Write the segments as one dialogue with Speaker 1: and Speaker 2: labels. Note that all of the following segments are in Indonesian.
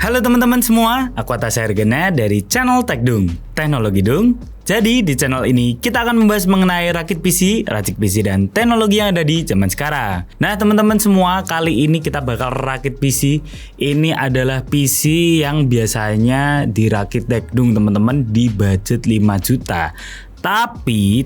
Speaker 1: Halo teman-teman semua, aku Atas Hergena dari channel Tekdung, Teknologi Dung. Jadi di channel ini kita akan membahas mengenai rakit PC, racik PC dan teknologi yang ada di zaman sekarang. Nah teman-teman semua, kali ini kita bakal rakit PC. Ini adalah PC yang biasanya dirakit Tekdung teman-teman di budget 5 juta. Tapi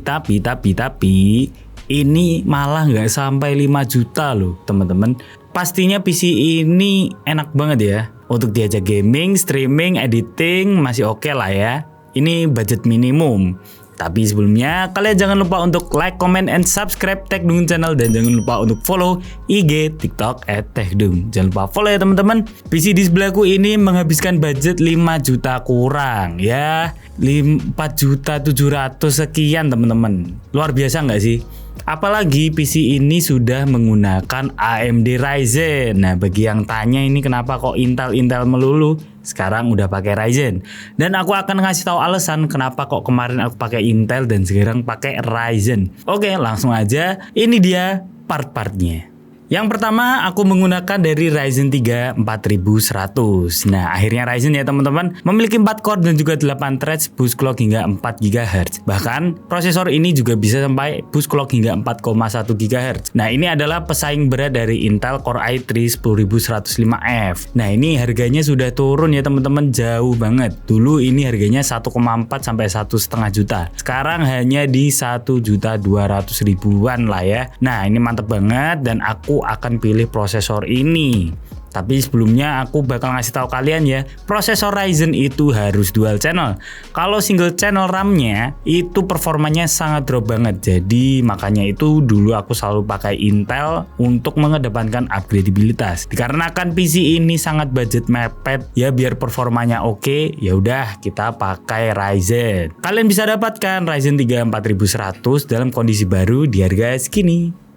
Speaker 1: ini malah nggak sampai 5 juta loh teman-teman. Pastinya PC ini enak banget ya. Untuk diajak gaming, streaming, editing masih oke lah ya. Ini budget minimum. Tapi sebelumnya kalian jangan lupa untuk like, comment, and subscribe Tekdung channel. Dan jangan lupa untuk follow IG, TikTok @tekdung. Jangan lupa follow ya teman-teman. PC di sebelahku ini menghabiskan budget 5 juta kurang ya. 4.700.000 sekian teman-teman. Luar biasa nggak sih? Apalagi PC ini sudah menggunakan AMD Ryzen. Nah bagi yang tanya ini kenapa kok Intel melulu, sekarang udah pakai Ryzen. Dan aku akan ngasih tahu alasan kenapa kok kemarin aku pakai Intel dan sekarang pakai Ryzen. Oke langsung aja, ini dia part-partnya. Yang pertama aku menggunakan dari Ryzen 3 4100. Nah akhirnya Ryzen ya teman-teman memiliki 4 core dan juga 8 threads, boost clock hingga 4 GHz. Bahkan prosesor ini juga bisa sampai boost clock hingga 4,1 GHz. Nah ini adalah pesaing berat dari Intel Core i3 10105F. Nah ini harganya sudah turun ya teman-teman, jauh banget. Dulu ini harganya 1,4 sampai 1,5 juta. Sekarang hanya di 1.200.000-an lah ya. Nah ini mantep banget dan aku akan pilih prosesor ini. Tapi sebelumnya aku bakal ngasih tahu kalian ya, prosesor Ryzen itu harus dual channel. Kalau single channel RAM-nya itu performanya sangat drop banget. Jadi makanya itu dulu aku selalu pakai Intel untuk mengedepankan upgradabilitas. Dikarenakan PC ini sangat budget mepet ya, biar performanya oke, ya udah kita pakai Ryzen. Kalian bisa dapatkan Ryzen 3 4100 dalam kondisi baru di harga segini.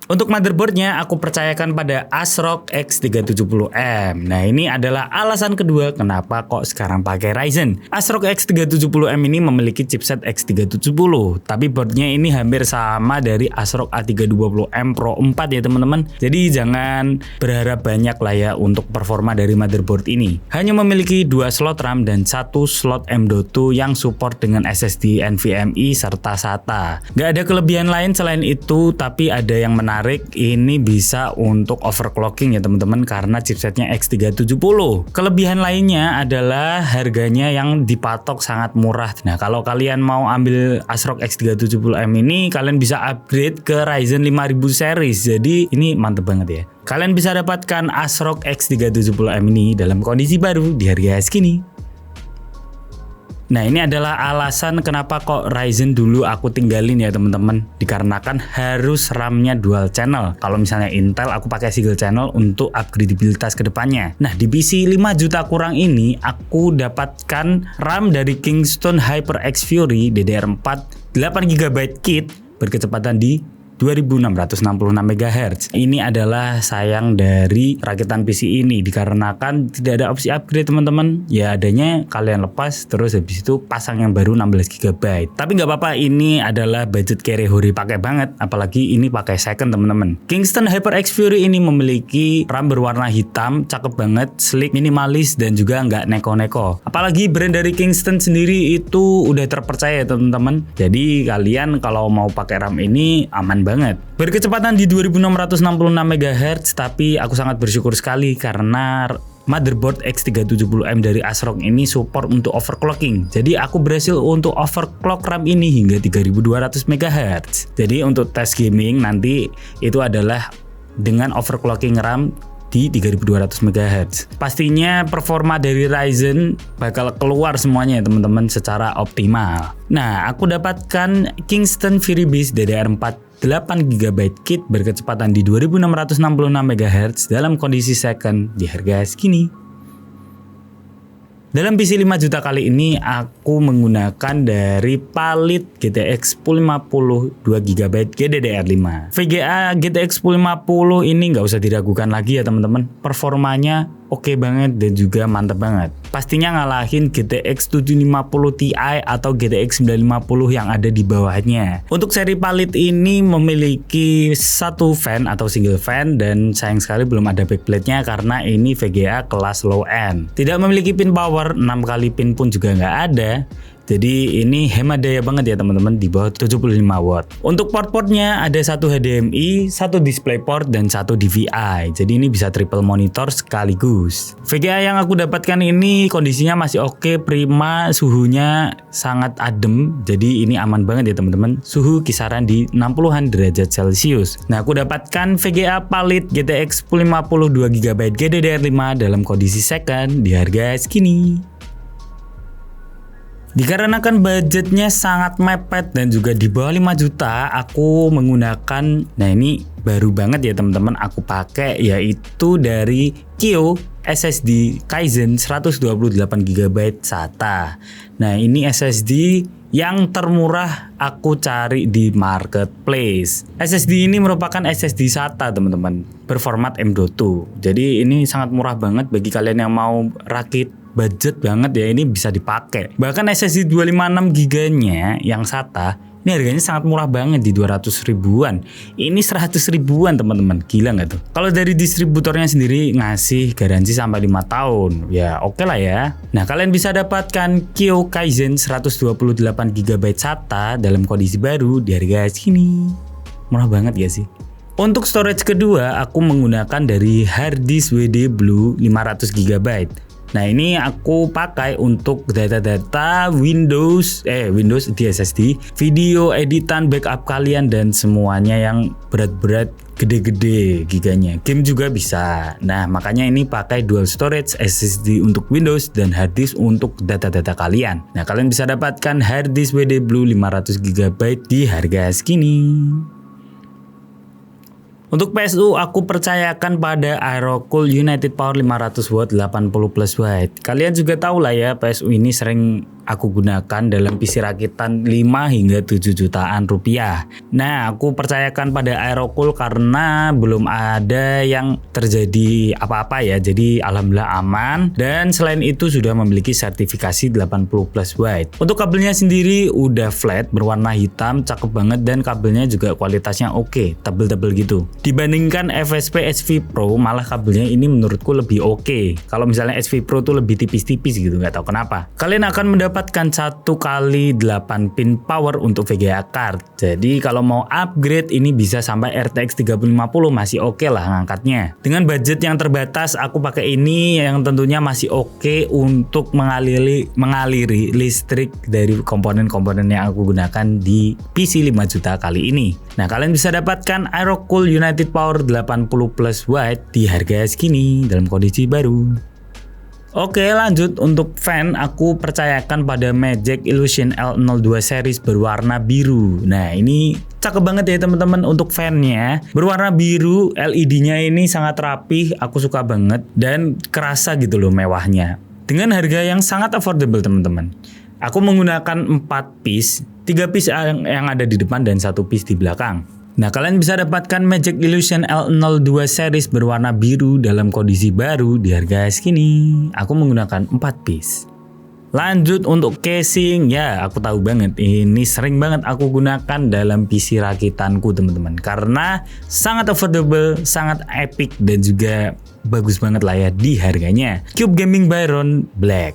Speaker 1: Untuk motherboardnya aku percayakan pada ASRock X370M. Nah ini adalah alasan kedua kenapa kok sekarang pakai Ryzen. ASRock X370M ini memiliki chipset X370, tapi boardnya ini hampir sama dari ASRock A320M Pro 4 ya teman-teman. Jadi jangan berharap banyak lah ya untuk performa dari motherboard ini. Hanya memiliki 2 slot RAM dan 1 slot M.2 yang support dengan SSD NVMe serta SATA. Gak ada kelebihan lain selain itu, tapi ada yang menarik, ini bisa untuk overclocking ya teman-teman karena chipsetnya X370. Kelebihan lainnya adalah harganya yang dipatok sangat murah. Nah kalau kalian mau ambil ASRock X370M ini, kalian bisa upgrade ke Ryzen 5000 series. Jadi ini mantep banget ya. Kalian bisa dapatkan ASRock X370M ini dalam kondisi baru di harga segini. Nah ini adalah alasan kenapa kok Ryzen dulu aku tinggalin ya teman-teman. Dikarenakan harus RAM-nya dual channel. Kalau misalnya Intel aku pakai single channel untuk upgradabilitas kedepannya. Nah di PC 5 juta kurang ini aku dapatkan RAM dari Kingston HyperX Fury DDR4 8GB kit berkecepatan di 2666 MHz. Ini adalah sayang dari rakitan PC ini, dikarenakan tidak ada opsi upgrade teman-teman. Ya adanya kalian lepas terus habis itu pasang yang baru 16GB. Tapi nggak apa-apa, ini adalah budget carry hori pakai banget. Apalagi ini pakai second teman-teman. Kingston HyperX Fury ini memiliki RAM berwarna hitam, cakep banget, sleek, minimalis dan juga nggak neko-neko. Apalagi brand dari Kingston sendiri itu udah terpercaya teman-teman. Jadi kalian kalau mau pakai RAM ini aman banget. Berkecepatan di 2666 MHz, tapi aku sangat bersyukur sekali karena motherboard X370M dari ASRock ini support untuk overclocking. Jadi aku berhasil untuk overclock RAM ini hingga 3200 MHz. Jadi untuk tes gaming nanti itu adalah dengan overclocking RAM di 3200 MHz. Pastinya performa dari Ryzen bakal keluar semuanya ya teman-teman secara optimal. Nah, aku dapatkan Kingston Fury Beast DDR4 8GB kit berkecepatan di 2666 MHz dalam kondisi second di harga segini. Dalam PC 5 juta kali ini aku menggunakan dari Palit GTX 1050 2GB GDDR5. VGA GTX 1050 ini nggak usah diragukan lagi ya teman-teman. Performanya oke banget dan juga mantep banget. Pastinya ngalahin GTX 750 Ti atau GTX 950 yang ada di bawahnya. Untuk seri Palit ini memiliki satu fan atau single fan dan sayang sekali belum ada backplate-nya karena ini VGA kelas low end. Tidak memiliki pin power, 6 kali pin pun juga nggak ada. Jadi ini hemat daya banget ya teman-teman, di bawah 75 watt. Untuk port-portnya ada satu HDMI, satu DisplayPort dan satu DVI. Jadi ini bisa triple monitor sekaligus. VGA yang aku dapatkan ini kondisinya masih oke, prima, suhunya sangat adem. Jadi ini aman banget ya teman-teman. Suhu kisaran di 60-an derajat Celcius. Nah, aku dapatkan VGA Palit GTX 1050 2GB GDDR5 dalam kondisi second di harga segini. Dikarenakan budgetnya sangat mepet dan juga di bawah 5 juta, aku menggunakan, nah ini baru banget ya teman-teman, aku pakai yaitu dari Kio SSD Kaizen 128GB SATA. Nah ini SSD yang termurah aku cari di marketplace. SSD ini merupakan SSD SATA teman-teman, berformat M.2. Jadi ini sangat murah banget bagi kalian yang mau rakit budget banget ya, ini bisa dipakai. Bahkan SSD 256GB-nya yang SATA ini harganya sangat murah banget di 200 ribuan. Ini 100 ribuan teman-teman, gila nggak tuh? Kalau dari distributornya sendiri ngasih garansi sampai 5 tahun, ya oke lah ya. Nah kalian bisa dapatkan Kio Kaizen 128GB SATA dalam kondisi baru di harga segini. Murah banget ya sih? Untuk storage kedua aku menggunakan dari harddisk WD Blue 500GB. Nah ini aku pakai untuk data-data Windows di SSD, video editan backup kalian dan semuanya yang berat-berat gede-gede giganya. Game juga bisa. Nah makanya ini pakai dual storage, SSD untuk Windows dan harddisk untuk data-data kalian. Nah kalian bisa dapatkan harddisk WD Blue 500GB di harga segini. Untuk PSU aku percayakan pada Aerocool United Power 500W 80+ watt. Kalian juga tahu lah ya, PSU ini sering aku gunakan dalam PC rakitan 5 hingga 7 jutaan rupiah. Nah aku percayakan pada Aerocool karena belum ada yang terjadi apa-apa ya, jadi alhamdulillah aman. Dan selain itu sudah memiliki sertifikasi 80+ watt. Untuk kabelnya sendiri udah flat berwarna hitam, cakep banget, dan kabelnya juga kualitasnya oke, tebel-tebel gitu. Dibandingkan FSP SV Pro, malah kabelnya ini menurutku lebih oke. Kalau misalnya SV Pro tuh lebih tipis-tipis gitu, nggak tahu kenapa. Kalian akan mendapatkan 1x8 pin power untuk VGA card. Jadi kalau mau upgrade ini bisa sampai RTX 3050 masih oke lah ngangkatnya. Dengan budget yang terbatas aku pakai ini yang tentunya masih oke untuk mengaliri listrik dari komponen-komponen yang aku gunakan di PC 5 juta kali ini. Nah kalian bisa dapatkan Aerocool United Power 80+ watt di harga segini dalam kondisi baru. Oke lanjut, untuk fan aku percayakan pada Magic Illusion L02 series berwarna biru. Nah ini cakep banget ya teman-teman untuk fannya. Berwarna biru, LED-nya ini sangat rapih, aku suka banget dan kerasa gitu loh mewahnya. Dengan harga yang sangat affordable teman-teman. Aku menggunakan 4 piece, 3 piece yang ada di depan dan 1 piece di belakang. Nah kalian bisa dapatkan Magic Illusion L02 series berwarna biru dalam kondisi baru di harga segini. Aku menggunakan 4 piece. Lanjut untuk casing, ya aku tahu banget ini sering banget aku gunakan dalam PC rakitanku teman-teman. Karena sangat affordable, sangat epic dan juga bagus banget lah ya di harganya. Cube Gaming Byron Black.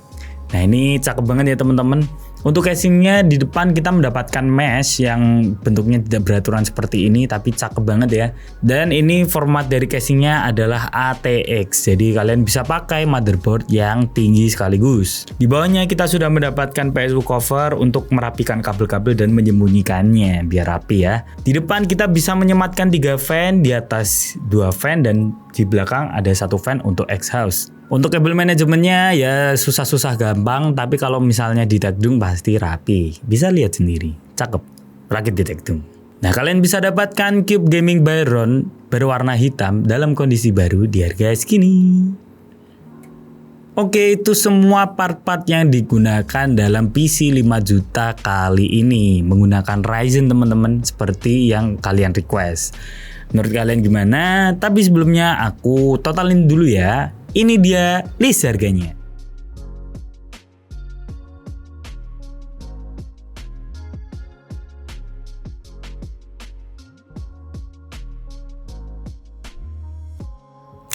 Speaker 1: Nah ini cakep banget ya teman-teman. Untuk casingnya di depan kita mendapatkan mesh yang bentuknya tidak beraturan seperti ini, tapi cakep banget ya. Dan ini format dari casingnya adalah ATX, jadi kalian bisa pakai motherboard yang tinggi sekaligus. Di bawahnya kita sudah mendapatkan PSU cover untuk merapikan kabel-kabel dan menyembunyikannya biar rapi ya. Di depan kita bisa menyematkan 3 fan, di atas 2 fan, dan di belakang ada 1 fan untuk exhaust. Untuk kabel manajemennya ya susah-susah gampang, tapi kalau misalnya di Tekdung pasti rapi. Bisa lihat sendiri, cakep, rakit di Tekdung. Nah kalian bisa dapatkan Cube Gaming Byron berwarna hitam dalam kondisi baru di harga segini. Oke, itu semua part-part yang digunakan dalam PC 5 juta kali ini menggunakan Ryzen teman-teman, seperti yang kalian request. Menurut kalian gimana? Tapi sebelumnya aku totalin dulu ya. Ini dia list harganya.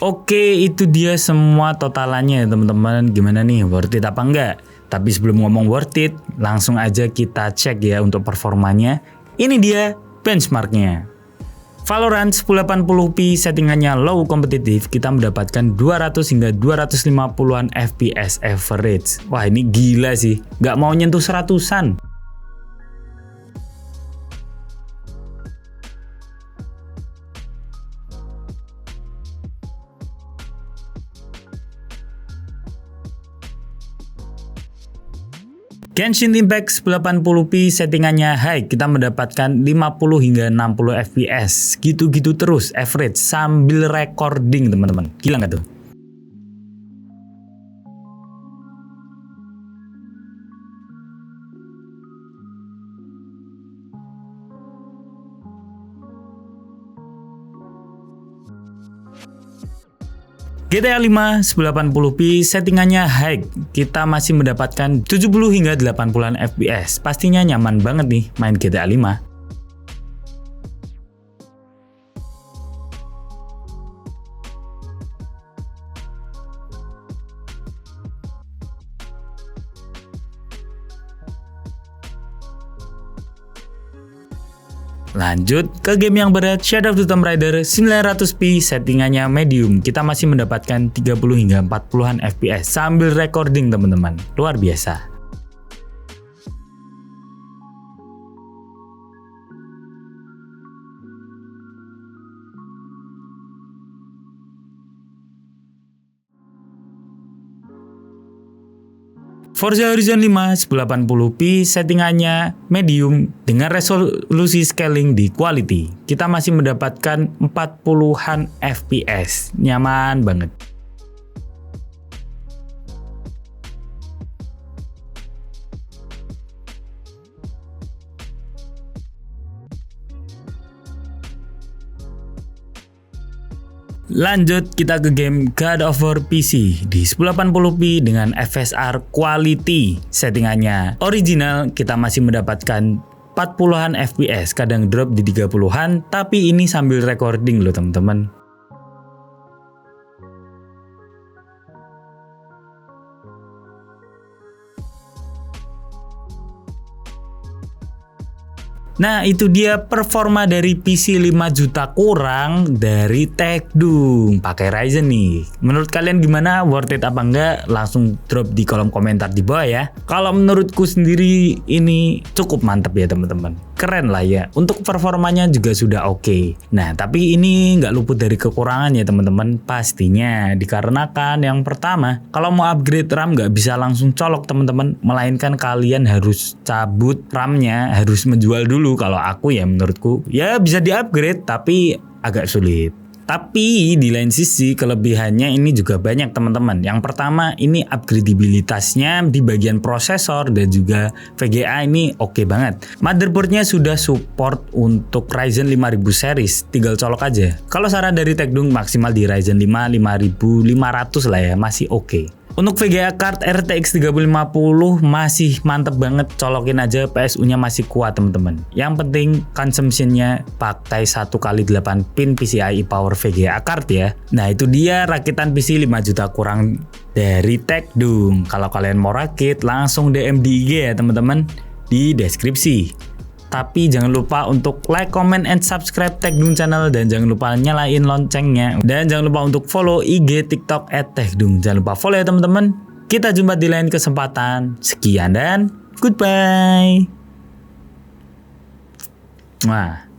Speaker 1: Oke, itu dia semua totalannya ya teman-teman. Gimana nih, worth it apa enggak? Tapi sebelum ngomong worth it, langsung aja kita cek ya untuk performanya. Ini dia benchmarknya. Valorant 1080p settingannya low kompetitif, kita mendapatkan 200 hingga 250-an FPS average. Wah, ini gila sih, nggak mau nyentuh 100-an. Genshin Impact 1080p settingannya high, kita mendapatkan 50 hingga 60 fps, gitu-gitu terus average sambil recording teman-teman. Gila nggak tuh? GTA 5 1080p settingannya high, kita masih mendapatkan 70 hingga 80-an fps. Pastinya nyaman banget nih main GTA 5. Lanjut ke game yang berat, Shadow of the Tomb Raider 900p settingannya medium, kita masih mendapatkan 30 hingga 40-an fps sambil recording teman-teman. Luar biasa. Forza Horizon 5 1080p settingannya medium dengan resolusi scaling di quality. Kita masih mendapatkan 40-an fps. Nyaman banget. Lanjut kita ke game God of War PC di 1080p dengan FSR quality. Settingannya original, kita masih mendapatkan 40-an fps, kadang drop di 30-an, tapi ini sambil recording loh teman-teman. Nah, itu dia performa dari PC 5 juta kurang dari Techdoom pakai Ryzen nih. Menurut kalian gimana? Worth it apa enggak? Langsung drop di kolom komentar di bawah ya. Kalau menurutku sendiri ini cukup mantep ya teman-teman. Keren lah ya. Untuk performanya juga sudah oke. Nah, tapi ini nggak luput dari kekurangan ya teman-teman. Pastinya dikarenakan yang pertama, kalau mau upgrade RAM nggak bisa langsung colok teman-teman. Melainkan kalian harus cabut RAM-nya, harus menjual dulu. Kalau aku ya menurutku ya bisa di-upgrade tapi agak sulit. Tapi di lain sisi kelebihannya ini juga banyak teman-teman. Yang pertama ini upgradabilitasnya di bagian prosesor dan juga VGA ini oke banget. Motherboardnya sudah support untuk Ryzen 5000 series, tinggal colok aja. Kalau saran dari Techdoom maksimal di Ryzen 5 5500 lah ya, masih oke. Untuk VGA card RTX 3050 masih mantep banget, colokin aja, PSU-nya masih kuat teman-teman. Yang penting consumption-nya pakai 1x8 pin PCIe Power VGA card ya. Nah, itu dia rakitan PC 5 juta kurang dari Techdoom. Kalau kalian mau rakit langsung DM di IG ya teman-teman, di deskripsi. Tapi jangan lupa untuk like, comment, and subscribe Techdoom channel. Dan jangan lupa nyalain loncengnya. Dan jangan lupa untuk follow IG TikTok @Techdoom. Jangan lupa follow ya teman-teman. Kita jumpa di lain kesempatan. Sekian dan goodbye. Nah.